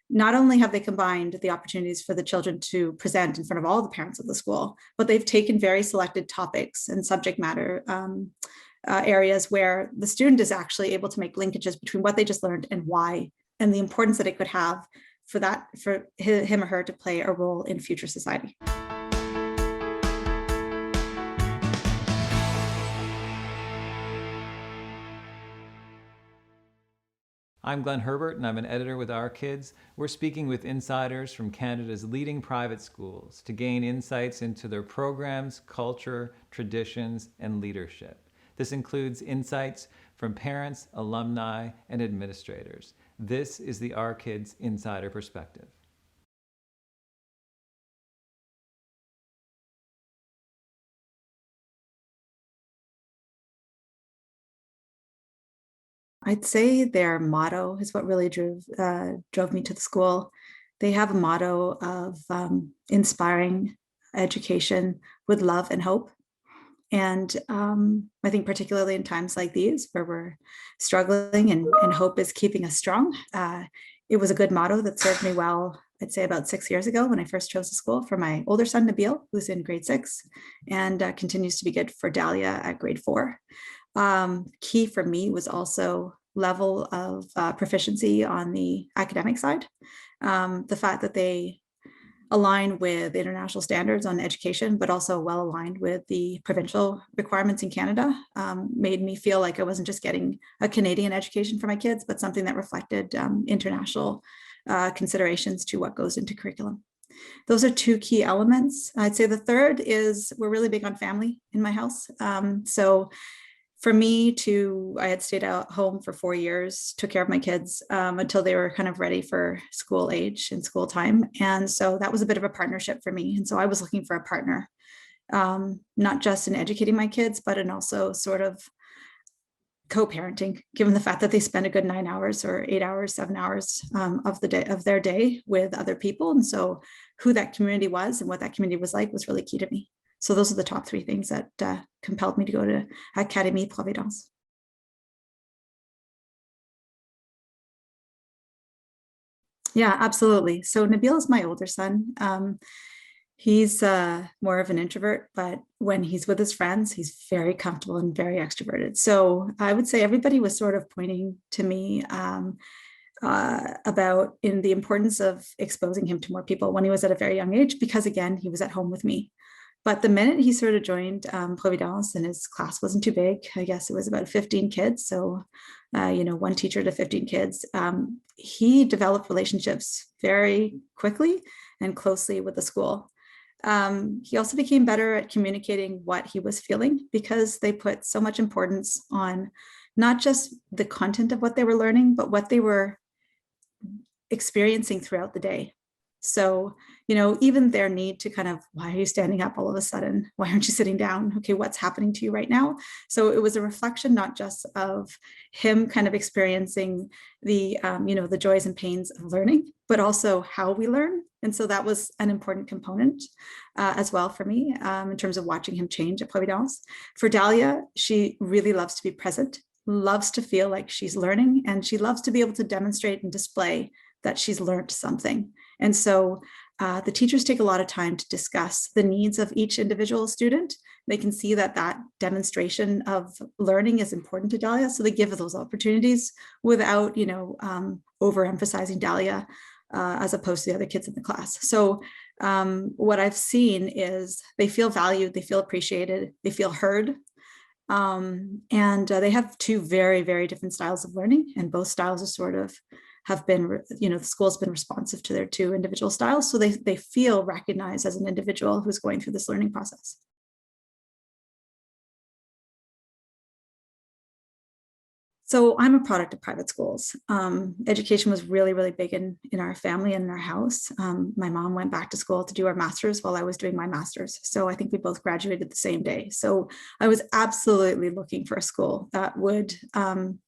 not only have they combined the opportunities for the children to present in front of all the parents of the school, but they've taken very selected topics and subject matter areas where the student is actually able to make linkages between what they just learned and why, and the importance that it could have for him or her to play a role in future society. I'm Glenn Herbert, and I'm an editor with Our Kids. We're speaking with insiders from Canada's leading private schools to gain insights into their programs, culture, traditions, and leadership. This includes insights from parents, alumni, and administrators. This is the Our Kids Insider Perspective. I'd say their motto is what really drove me to the school. They have a motto of inspiring education with love and hope. And I think particularly in times like these where we're struggling and hope is keeping us strong, it was a good motto that served me well, I'd say about 6 years ago when I first chose the school for my older son, Nabil, who's in grade 6, and continues to be good for Dalia at grade 4. Key for me was also level of proficiency on the academic side. The fact that they align with international standards on education, but also well aligned with the provincial requirements in Canada, made me feel like I wasn't just getting a Canadian education for my kids, but something that reflected international considerations to what goes into curriculum. Those are two key elements. I'd say the third is we're really big on family in my house. So for me I had stayed at home for 4 years, took care of my kids until they were kind of ready for school age and school time. And so that was a bit of a partnership for me. And so I was looking for a partner, not just in educating my kids, but in also sort of co-parenting, given the fact that they spend a good 9 hours or 8 hours, 7 hours of their day with other people. And so who that community was and what that community was like was really key to me. So those are the top 3 things that compelled me to go to Academie Providence. Yeah, absolutely. So Nabil is my older son. He's more of an introvert, but when he's with his friends, he's very comfortable and very extroverted. So I would say everybody was sort of pointing to me about in the importance of exposing him to more people when he was at a very young age, because again, he was at home with me. But the minute he sort of joined Providence and his class wasn't too big, I guess it was about 15 kids. So, one teacher to 15 kids, he developed relationships very quickly and closely with the school. He also became better at communicating what he was feeling because they put so much importance on not just the content of what they were learning, but what they were experiencing throughout the day. So, even their need to kind of, why are you standing up all of a sudden? Why aren't you sitting down? Okay, what's happening to you right now? So it was a reflection, not just of him kind of experiencing the, the joys and pains of learning, but also how we learn. And so that was an important component as well for me in terms of watching him change at Providence. For Dalia, she really loves to be present, loves to feel like she's learning, and she loves to be able to demonstrate and display that she's learned something. And so the teachers take a lot of time to discuss the needs of each individual student. They can see that demonstration of learning is important to Dalia. So they give those opportunities without, overemphasizing Dalia as opposed to the other kids in the class. So what I've seen is they feel valued, they feel appreciated, they feel heard. And they have 2 very, very different styles of learning, and both styles are sort of have been, the school's been responsive to their 2 individual styles. So they feel recognized as an individual who's going through this learning process. So I'm a product of private schools. Education was really, really big in our family and in our house. My mom went back to school to do her master's while I was doing my master's. So I think we both graduated the same day. So I was absolutely looking for a school that would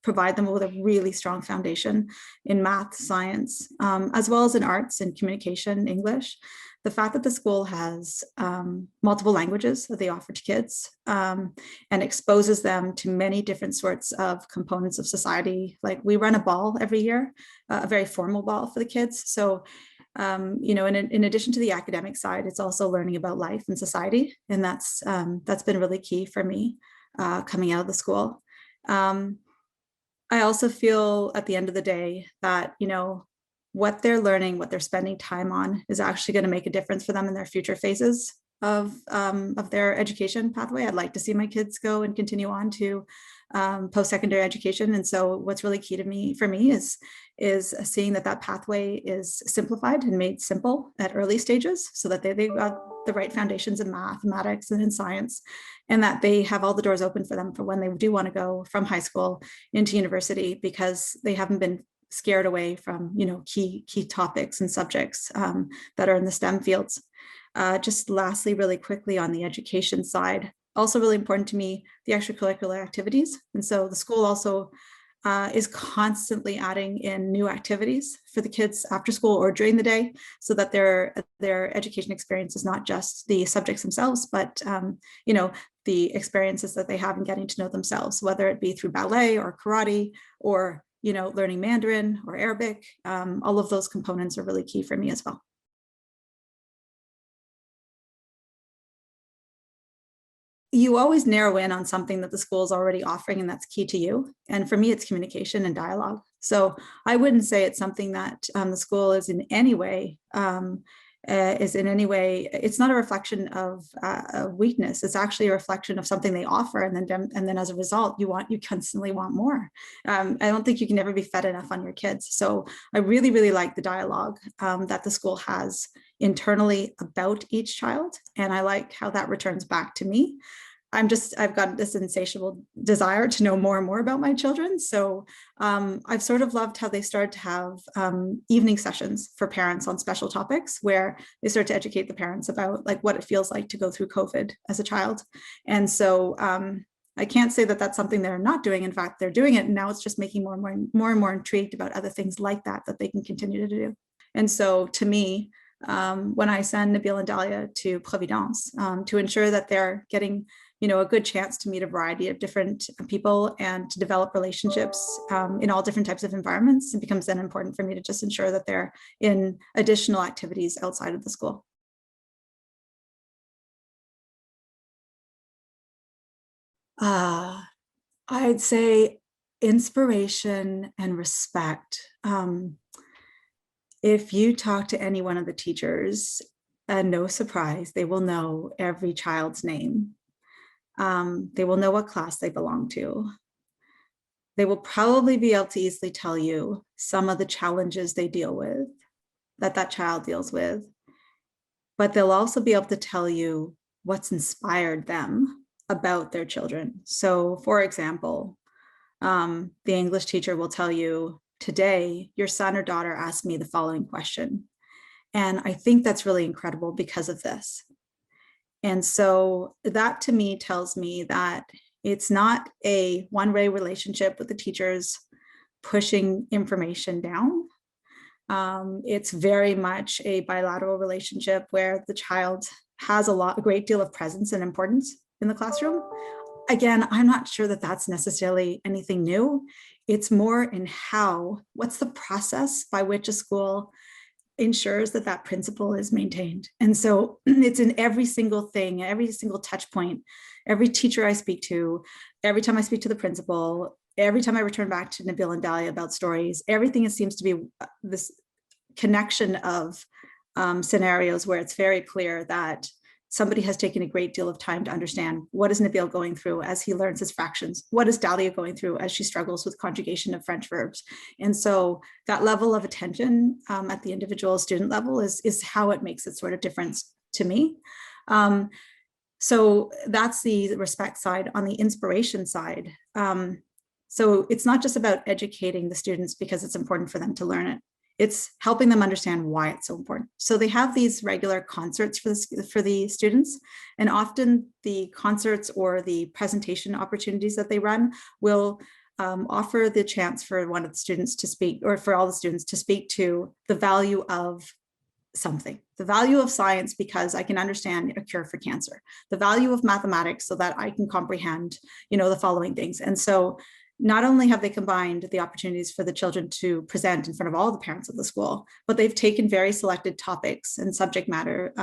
provide them with a really strong foundation in math, science, as well as in arts and communication, English, the fact that the school has multiple languages that they offer to kids, and exposes them to many different sorts of components of society. Like we run a ball every year, a very formal ball for the kids. So, in addition to the academic side, it's also learning about life and society. And that's been really key for me coming out of the school. I also feel at the end of the day that, what they're learning, what they're spending time on is actually going to make a difference for them in their future phases of their education pathway. I'd like to see my kids go and continue on to post-secondary education. And so what's really key for me is seeing that pathway is simplified and made simple at early stages so that they've got the right foundations in mathematics and in science, and that they have all the doors open for them for when they do want to go from high school into university, because they haven't been scared away from, key topics and subjects that are in the STEM fields. Just lastly, really quickly on the education side, also really important to me, the extracurricular activities. And so the school also is constantly adding in new activities for the kids after school or during the day, so that their education experience is not just the subjects themselves, but the experiences that they have in getting to know themselves, whether it be through ballet or karate or learning Mandarin or Arabic. All of those components are really key for me as well. You always narrow in on something that the school is already offering and that's key to you. And for me, it's communication and dialogue. So I wouldn't say it's something that the school is in any way, it's not a reflection of weakness. It's actually a reflection of something they offer. And then as a result, you constantly want more. I don't think you can ever be fed enough on your kids. So I really, really like the dialogue that the school has internally about each child. And I like how that returns back to me. I've got this insatiable desire to know more and more about my children. So I've sort of loved how they started to have evening sessions for parents on special topics, where they start to educate the parents about like what it feels like to go through COVID as a child. And so I can't say that that's something they're not doing. In fact, they're doing it. And now it's just making more and more intrigued about other things like that they can continue to do. And so to me, when I send Nabil and Dalia to Providence to ensure that they're getting a good chance to meet a variety of different people and to develop relationships in all different types of environments, it becomes then important for me to just ensure that they're in additional activities outside of the school. I'd say inspiration and respect. If you talk to any one of the teachers, no surprise, they will know every child's name. They will know what class they belong to. They will probably be able to easily tell you some of the challenges they deal with, that child deals with, but they'll also be able to tell you what's inspired them about their children. So for example, the English teacher will tell you, today, your son or daughter asked me the following question. And I think that's really incredible because of this. And so that to me tells me that it's not a one-way relationship with the teachers pushing information down. It's very much a bilateral relationship where the child has a great deal of presence and importance in the classroom. Again, I'm not sure that that's necessarily anything new. It's more in what's the process by which a school ensures that principle is maintained. And so it's in every single thing, every single touch point, every teacher I speak to, every time I speak to the principal, every time I return back to Nabil and Dalia about stories, everything seems to be this connection of scenarios where it's very clear that somebody has taken a great deal of time to understand what is Nabil going through as he learns his fractions, what is Dalia going through as she struggles with conjugation of French verbs. And so that level of attention at the individual student level is how it makes it sort of difference to me. So that's the respect side. On the inspiration side, so it's not just about educating the students because it's important for them to learn it. It's helping them understand why it's so important. So they have these regular concerts for the students, and often the concerts or the presentation opportunities that they run will offer the chance for one of the students to speak, or for all the students to speak to the value of something. The value of science because I can understand a cure for cancer. The value of mathematics so that I can comprehend, the following things. And so not only have they combined the opportunities for the children to present in front of all the parents of the school, but they've taken very selected topics and subject matter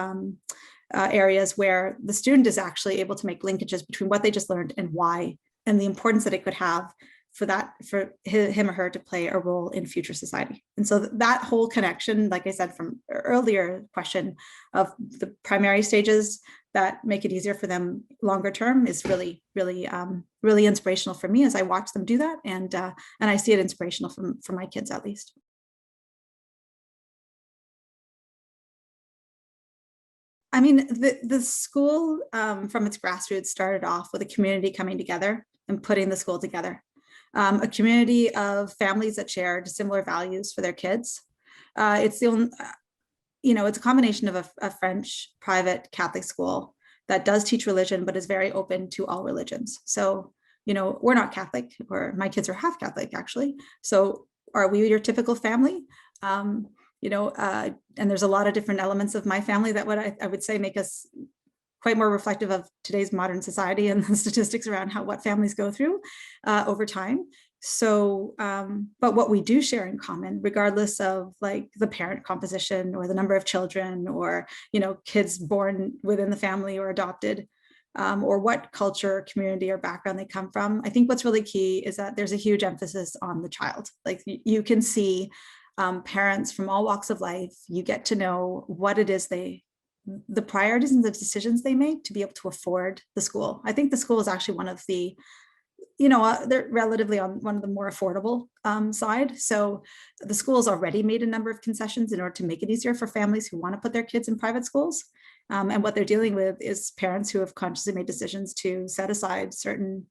areas where the student is actually able to make linkages between what they just learned and why, and the importance that it could have for him or her to play a role in future society. And so that whole connection, like I said from earlier question, of the primary stages that make it easier for them longer term is really, really, really inspirational for me as I watch them do that. And I see it inspirational for my kids, at least. I mean, the school from its grassroots started off with a community coming together and putting the school together. A community of families that shared similar values for their kids. It's the only, it's a combination of a French private Catholic school that does teach religion, but is very open to all religions. So, we're not Catholic, or my kids are half Catholic, actually. So are we your typical family? And there's a lot of different elements of my family that I would say make us quite more reflective of today's modern society and the statistics around what families go through over time. So, but what we do share in common, regardless of like the parent composition or the number of children or, kids born within the family or adopted, or what culture, community, or background they come from, I think what's really key is that there's a huge emphasis on the child. Like you can see parents from all walks of life, you get to know what it is the priorities and the decisions they make to be able to afford the school. I think the school is actually one of the, they're relatively on one of the more affordable side. So the school's already made a number of concessions in order to make it easier for families who want to put their kids in private schools. And what they're dealing with is parents who have consciously made decisions to set aside certain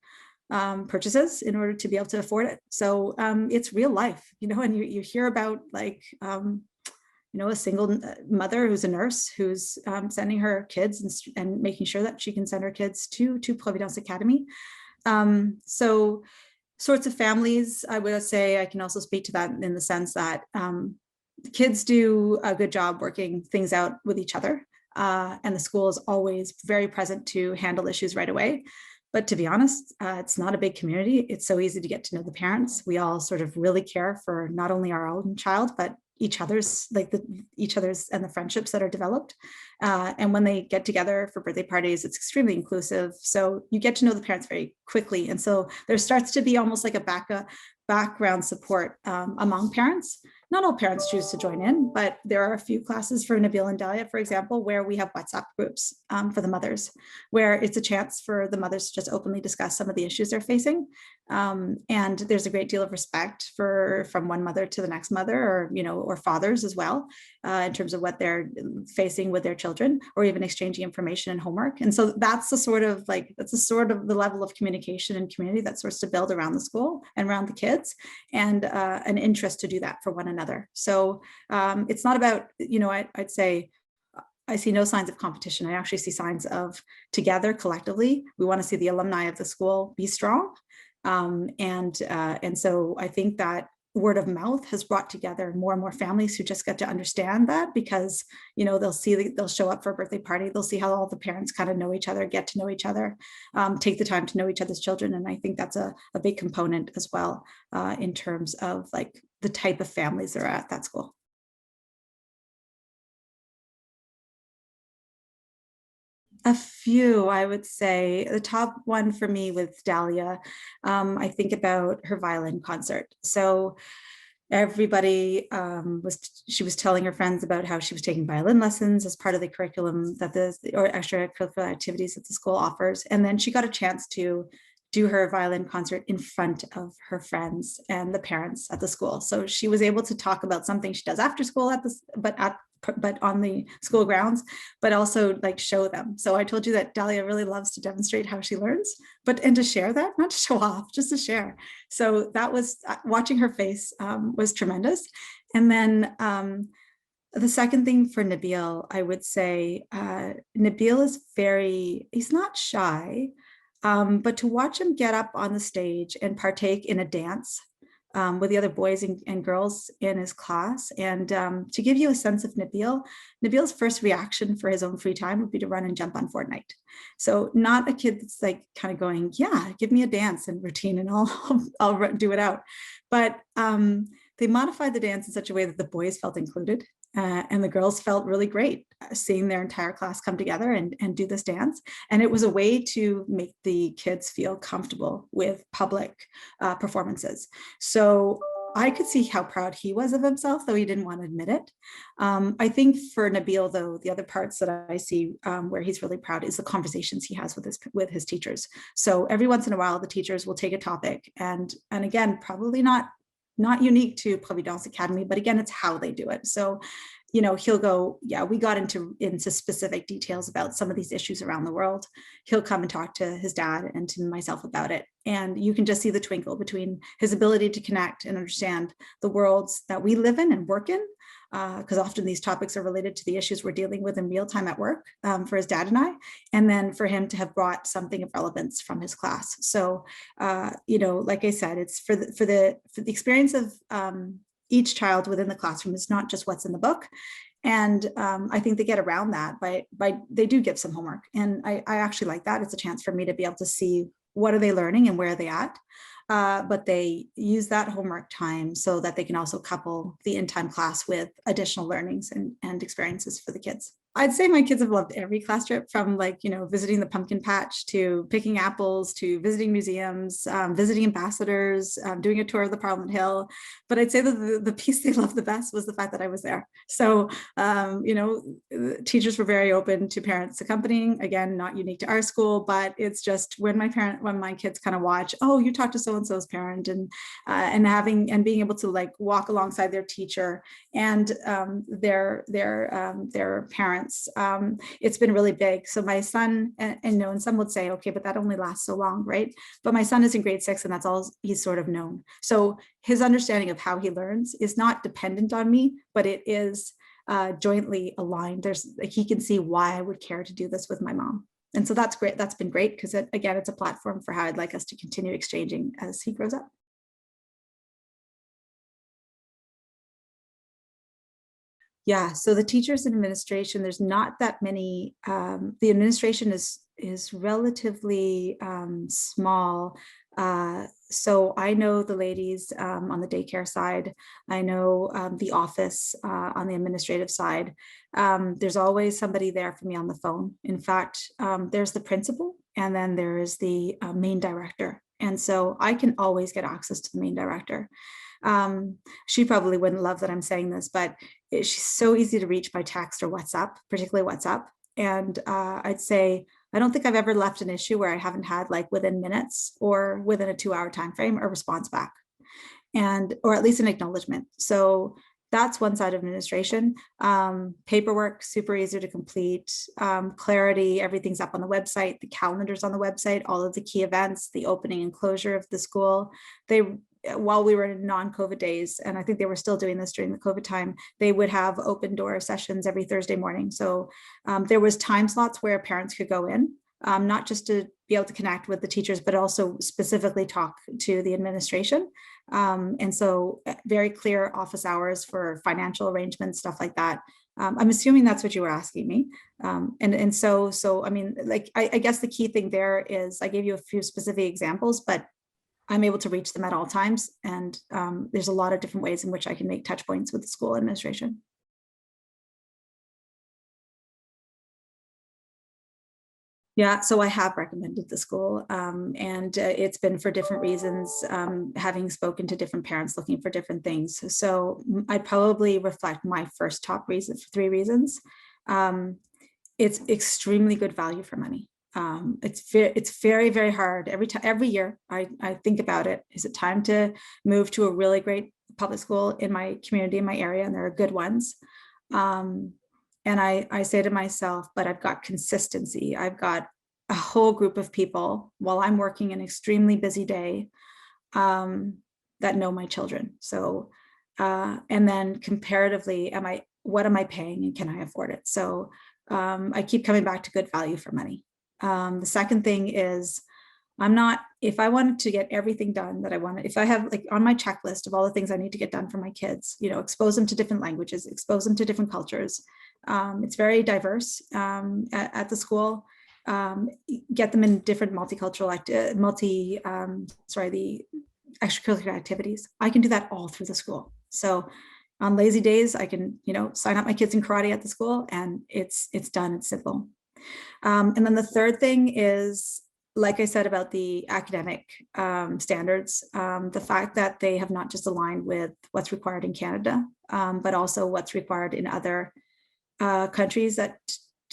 purchases in order to be able to afford it. So it's real life, and you hear about like, a single mother who's a nurse who's sending her kids and making sure that she can send her kids to Providence Academy. So sorts of families, I would say I can also speak to that in the sense that kids do a good job working things out with each other. And the school is always very present to handle issues right away. But to be honest, it's not a big community. It's so easy to get to know the parents. We all sort of really care for not only our own child, but each other's, and the friendships that are developed. And when they get together for birthday parties, it's extremely inclusive. So you get to know the parents very quickly. And so there starts to be almost like a background support among parents. Not all parents choose to join in, but there are a few classes for Nabil and Dalia, for example, where we have WhatsApp groups for the mothers, where it's a chance for the mothers to just openly discuss some of the issues they're facing. And there's a great deal of respect from one mother to the next mother, or fathers as well, in terms of what they're facing with their children, or even exchanging information and homework. And so that's the sort of the level of communication and community that starts to build around the school and around the kids, and an interest to do that for one another. So it's not about, I'd say I see no signs of competition. I actually see signs of together collectively. We want to see the alumni of the school be strong. And so I think that word of mouth has brought together more and more families who just get to understand that, because, they'll show up for a birthday party. They'll see how all the parents kind of know each other, get to know each other, take the time to know each other's children. And I think that's a big component as well, in terms of like the type of families that are at that school. A few, I would say. The top one for me with Dalia, I think about her violin concert. So everybody she was telling her friends about how she was taking violin lessons as part of the curriculum or extracurricular activities that the school offers. And then she got a chance to do her violin concert in front of her friends and the parents at the school. So she was able to talk about something she does after school but on the school grounds, but also like show them. So I told you that Dalia really loves to demonstrate how she learns, and to share that, not to show off, just to share. So that was, watching her face was tremendous. And then the second thing for Nabil, I would say, Nabil is he's not shy, but to watch him get up on the stage and partake in a dance with the other boys and girls in his class. And to give you a sense of Nabil's first reaction for his own free time would be to run and jump on Fortnite. So not a kid that's like kind of going, yeah, give me a dance and routine and I'll do it out. But they modified the dance in such a way that the boys felt included. And the girls felt really great seeing their entire class come together and do this dance. And it was a way to make the kids feel comfortable with public performances. So I could see how proud he was of himself, though he didn't want to admit it. I think for Nabil, though, the other parts that I see where he's really proud is the conversations he has with his teachers. So every once in a while, the teachers will take a topic and again, probably not unique to Providence Academy, but again, it's how they do it. So, he'll go, yeah, we got into specific details about some of these issues around the world. He'll come and talk to his dad and to myself about it. And you can just see the twinkle between his ability to connect and understand the worlds that we live in and work in, because often these topics are related to the issues we're dealing with in real time at work for his dad and I, and then for him to have brought something of relevance from his class. So, like I said, it's for the experience of each child within the classroom. It's not just what's in the book. And I think they get around that by they do give some homework. And I actually like that. It's a chance for me to be able to see what are they learning and where are they at. But they use that homework time so that they can also couple the in-time class with additional learnings and experiences for the kids. I'd say my kids have loved every class trip, from visiting the pumpkin patch to picking apples to visiting museums, visiting ambassadors, doing a tour of the Parliament Hill. But I'd say that the piece they loved the best was the fact that I was there. So, teachers were very open to parents accompanying. Again, not unique to our school, but it's just when my kids kind of watch, oh, you talked to so-and-so's parent and being able to walk alongside their teacher and their parents. It's been really big. So my son, and some would say, okay, but that only lasts so long, right? But my son is in grade 6 and that's all he's sort of known. So his understanding of how he learns is not dependent on me, but it is jointly aligned. He can see why I would care to do this with my mom. And so that's great. That's been great because again, it's a platform for how I'd like us to continue exchanging as he grows up. Yeah, so the teachers and administration, there's not that many. The administration is relatively small. So I know the ladies on the daycare side. I know the office on the administrative side. There's always somebody there for me on the phone. In fact, there's the principal, and then there is the main director. And so I can always get access to the main director. She probably wouldn't love that I'm saying this, but she's so easy to reach by text or WhatsApp, particularly WhatsApp. And I'd say, I don't think I've ever left an issue where I haven't had within minutes or within a 2-hour time frame a response back, or at least an acknowledgement. So that's one side of administration. Paperwork, super easy to complete. Clarity, everything's up on the website, the calendar's on the website, all of the key events, the opening and closure of the school. While we were in non-COVID days, and I think they were still doing this during the COVID time, they would have open door sessions every Thursday morning. So there was time slots where parents could go in, not just to be able to connect with the teachers, but also specifically talk to the administration. And so very clear office hours for financial arrangements, stuff like that. I'm assuming that's what you were asking me. So I mean, I guess the key thing there is I gave you a few specific examples, but I'm able to reach them at all times. And there's a lot of different ways in which I can make touch points with the school administration. Yeah, so I have recommended the school, and it's been for different reasons, having spoken to different parents looking for different things. So I'd probably reflect my first top reason for 3 reasons. It's extremely good value for money. It's very, very hard. Every year I think about it. Is it time to move to a really great public school in my community, in my area? And there are good ones. And I say to myself, but I've got consistency. I've got a whole group of people while I'm working an extremely busy day that know my children. So, and then comparatively, what am I paying and can I afford it? So I keep coming back to good value for money. The second thing is I'm not, if I wanted to get everything done that I wanted, if I have like on my checklist of all the things I need to get done for my kids, expose them to different languages, expose them to different cultures. It's very diverse at the school. Get them in different multicultural, the extracurricular activities. I can do that all through the school. So on lazy days, I can, sign up my kids in karate at the school, and it's done. It's simple. And then the third thing is, like I said about the academic standards, the fact that they have not just aligned with what's required in Canada, but also what's required in other countries. That,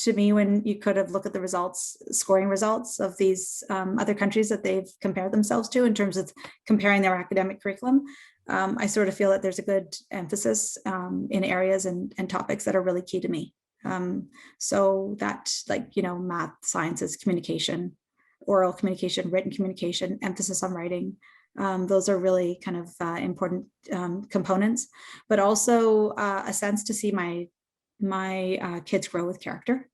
to me, when you could have looked at the scoring results of these other countries that they've compared themselves to in terms of comparing their academic curriculum, I sort of feel that there's a good emphasis in areas and topics that are really key to me. So that, like, math, sciences, communication, oral communication, written communication, emphasis on writing. Those are really kind of important components, but also a sense to see my kids grow with character.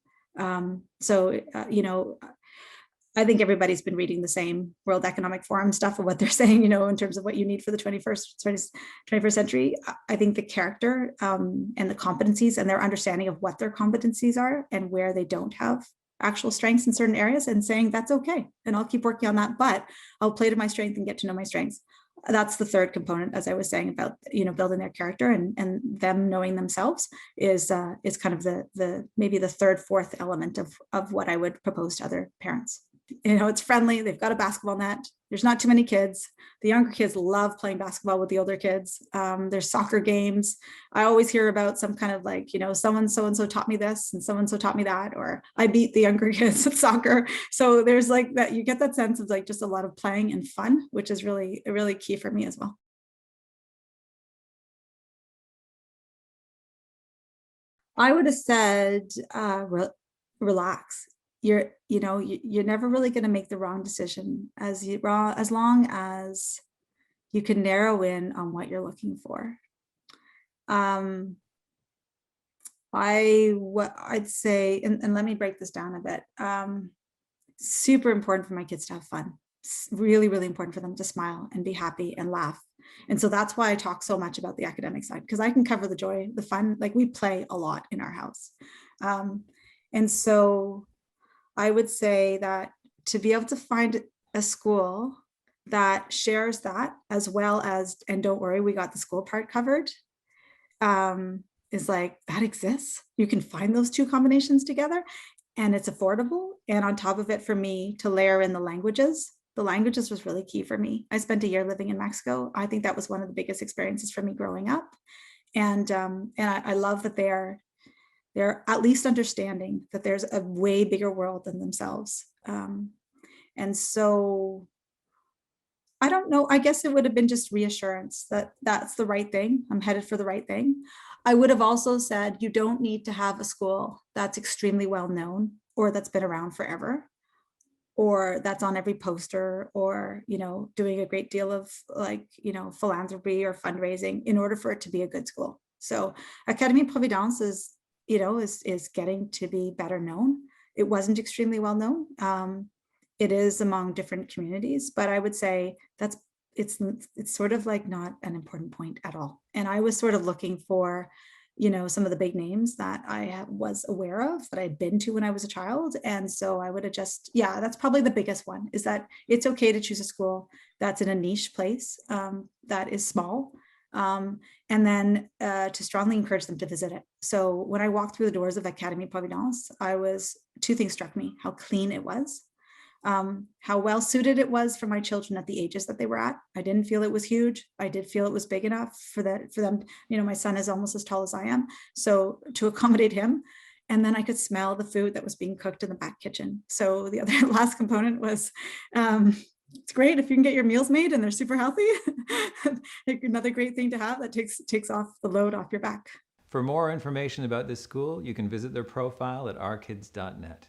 I think everybody's been reading the same World Economic Forum stuff of what they're saying, in terms of what you need for the 21st century. I think the character and the competencies and their understanding of what their competencies are and where they don't have actual strengths in certain areas, and saying that's okay, and I'll keep working on that, but I'll play to my strength and get to know my strengths. That's the third component, as I was saying, about building their character and them knowing themselves is kind of the maybe the third, fourth element of what I would propose to other parents. It's friendly. They've got a basketball net. There's not too many kids. The younger kids love playing basketball with the older kids. There's soccer games. I always hear about some kind of like, someone so-and-so taught me this and so-and-so taught me that, or I beat the younger kids at soccer. So there's like that, you get that sense of like just a lot of playing and fun, which is really, really key for me as well. I would have said, relax. You're never really going to make the wrong decision as long as you can narrow in on what you're looking for. I'd say, and let me break this down a bit. Super important for my kids to have fun. It's really, really important for them to smile and be happy and laugh. And so that's why I talk so much about the academic side, because I can cover the joy, the fun. Like, we play a lot in our house. And so I would say that to be able to find a school that shares that, as well as, and don't worry, we got the school part covered, is like, that exists. You can find those two combinations together, and it's affordable. And on top of it, for me to layer in the languages was really key for me. I spent a year living in Mexico. I think that was one of the biggest experiences for me growing up. And I love that they're at least understanding that there's a way bigger world than themselves. And so I don't know, I guess it would have been just reassurance that that's the right thing. I'm headed for the right thing. I would have also said, you don't need to have a school that's extremely well known, or that's been around forever, or that's on every poster, or, doing a great deal of like, philanthropy or fundraising in order for it to be a good school. So Academie Providence is getting to be better known. It wasn't extremely well known. It is among different communities, but I would say it's sort of like not an important point at all. And I was sort of looking for, some of the big names that I was aware of, that I'd been to when I was a child. And so I would have just, that's probably the biggest one, is that it's okay to choose a school that's in a niche place, that is small. And then to strongly encourage them to visit it. So when I walked through the doors of Academie Providence, two things struck me: how clean it was, how well suited it was for my children at the ages that they were at. I didn't feel it was huge. I did feel it was big enough for them. My son is almost as tall as I am, so to accommodate him. And then I could smell the food that was being cooked in the back kitchen. So the other last component was, it's great if you can get your meals made and they're super healthy. Another great thing to have that takes off the load off your back. For more information about this school, you can visit their profile at ourkids.net.